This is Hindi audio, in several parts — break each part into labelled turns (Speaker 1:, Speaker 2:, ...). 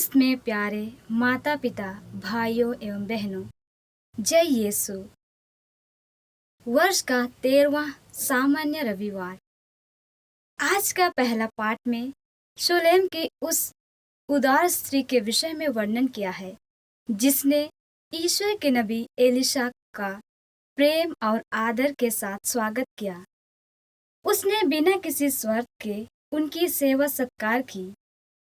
Speaker 1: ख्रिस्त में प्यारे माता पिता भाइयों एवं बहनों, जय यीशु। वर्ष का 13वां सामान्य रविवार। आज का पहला पाठ में शूलेम की उस उदार स्त्री के विषय में वर्णन किया है जिसने ईश्वर के नबी एलिशा का प्रेम और आदर के साथ स्वागत किया। उसने बिना किसी स्वार्थ के उनकी सेवा सत्कार की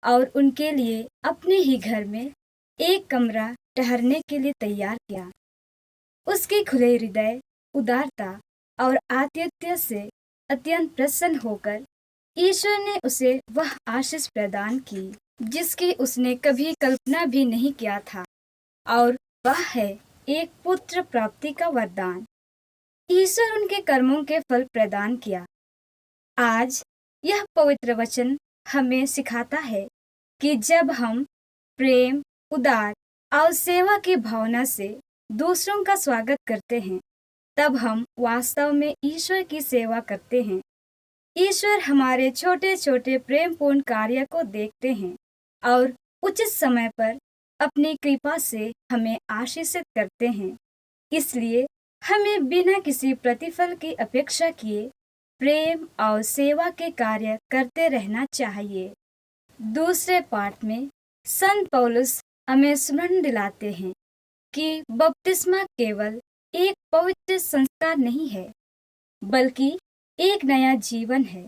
Speaker 1: और उनके लिए अपने ही घर में एक कमरा ठहरने के लिए तैयार किया। उसके खुले हृदय, उदारता और आतिथ्य से अत्यंत प्रसन्न होकर ईश्वर ने उसे वह आशीष प्रदान की जिसकी उसने कभी कल्पना भी नहीं किया था, और वह है एक पुत्र प्राप्ति का वरदान। ईश्वर उनके कर्मों के फल प्रदान किया। आज यह पवित्र वचन हमें सिखाता है कि जब हम प्रेम, उदार और सेवा की भावना से दूसरों का स्वागत करते हैं, तब हम वास्तव में ईश्वर की सेवा करते हैं। ईश्वर हमारे छोटे छोटे प्रेमपूर्ण कार्य को देखते हैं और उचित समय पर अपनी कृपा से हमें आशीषित करते हैं। इसलिए हमें बिना किसी प्रतिफल की अपेक्षा किए प्रेम और सेवा के कार्य करते रहना चाहिए। दूसरे पाठ में संत पौलुस हमें स्मरण दिलाते हैं कि बपतिस्मा केवल एक पवित्र संस्कार नहीं है, बल्कि एक नया जीवन है।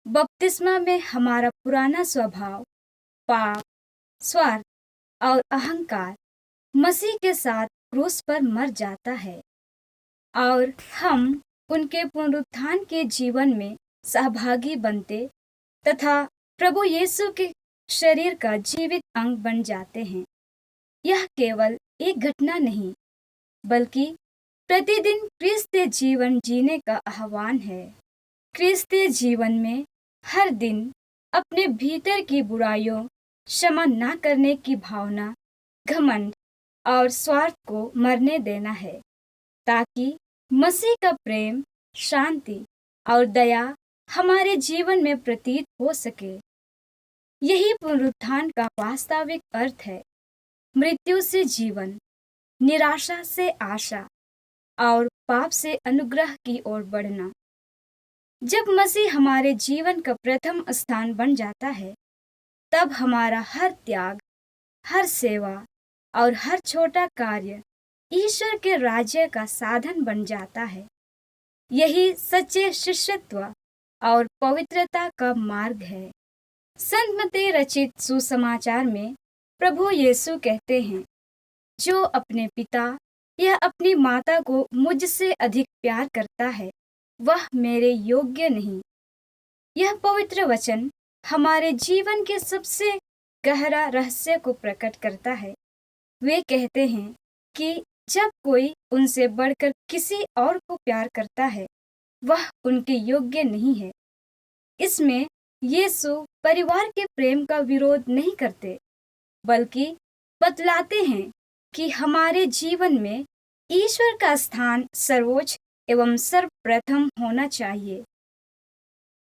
Speaker 1: बपतिस्मा में हमारा पुराना स्वभाव, पाप, स्वार्थ और अहंकार मसीह के साथ क्रूस पर मर जाता है और हम उनके पुनरुत्थान के जीवन में सहभागी बनते तथा प्रभु यीशु के शरीर का जीवित अंग बन जाते हैं। यह केवल एक घटना नहीं, बल्कि प्रतिदिन क्रिस्तीय जीवन जीने का आह्वान है। क्रिस्तीय जीवन में हर दिन अपने भीतर की बुराइयों, क्षमा न करने की भावना, घमंड और स्वार्थ को मरने देना है, ताकि मसीह का प्रेम, शांति और दया हमारे जीवन में प्रतीत हो सके। यही पुनरुत्थान का वास्तविक अर्थ है। मृत्यु से जीवन, निराशा से आशा और पाप से अनुग्रह की ओर बढ़ना। जब मसीह हमारे जीवन का प्रथम स्थान बन जाता है, तब हमारा हर त्याग, हर सेवा और हर छोटा कार्य ईश्वर के राज्य का साधन बन जाता है। यही सच्चे शिष्यत्व और पवित्रता का मार्ग है। संत मत्ती रचित सुसमाचार में प्रभु यीशु कहते हैं, जो अपने पिता या अपनी माता को मुझसे अधिक प्यार करता है, वह मेरे योग्य नहीं। यह पवित्र वचन हमारे जीवन के सबसे गहरा रहस्य को प्रकट करता है। वे कहते हैं कि जब कोई उनसे बढ़कर किसी और को प्यार करता है, वह उनके योग्य नहीं है। इसमें यीशु परिवार के प्रेम का विरोध नहीं करते, बल्कि बतलाते हैं कि हमारे जीवन में ईश्वर का स्थान सर्वोच्च एवं सर्वप्रथम होना चाहिए।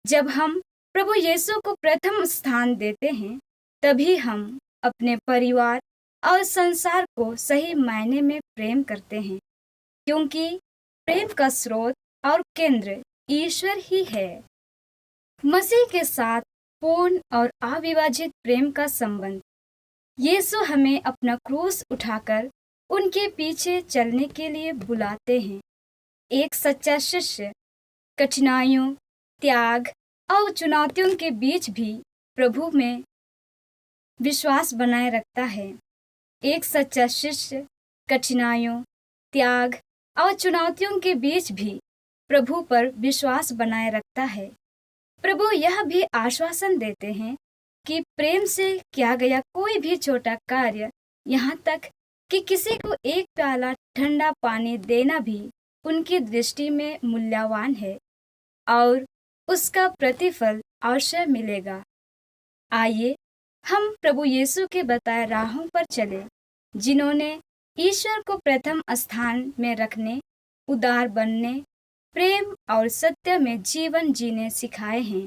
Speaker 1: जब हम प्रभु यीशु को प्रथम स्थान देते हैं, तभी हम अपने परिवार और संसार को सही मायने में प्रेम करते हैं, क्योंकि प्रेम का स्रोत और केंद्र ईश्वर ही है। मसीह के साथ पूर्ण और अविभाजित प्रेम का संबंध। यीशु हमें अपना क्रूस उठाकर उनके पीछे चलने के लिए बुलाते हैं। एक सच्चा शिष्य कठिनाइयों, त्याग और चुनौतियों के बीच भी प्रभु में विश्वास बनाए रखता है। एक सच्चा शिष्य कठिनाइयों, त्याग और चुनौतियों के बीच भी प्रभु पर विश्वास बनाए रखता है। प्रभु यह भी आश्वासन देते हैं कि प्रेम से किया गया कोई भी छोटा कार्य, यहाँ तक कि किसी को एक प्याला ठंडा पानी देना भी उनकी दृष्टि में मूल्यवान है और उसका प्रतिफल अवश्य मिलेगा। आइए हम प्रभु यीशु के बताए राहों पर चले, जिन्होंने ईश्वर को प्रथम स्थान में रखने, उदार बनने, प्रेम और सत्य में जीवन जीने सिखाए हैं।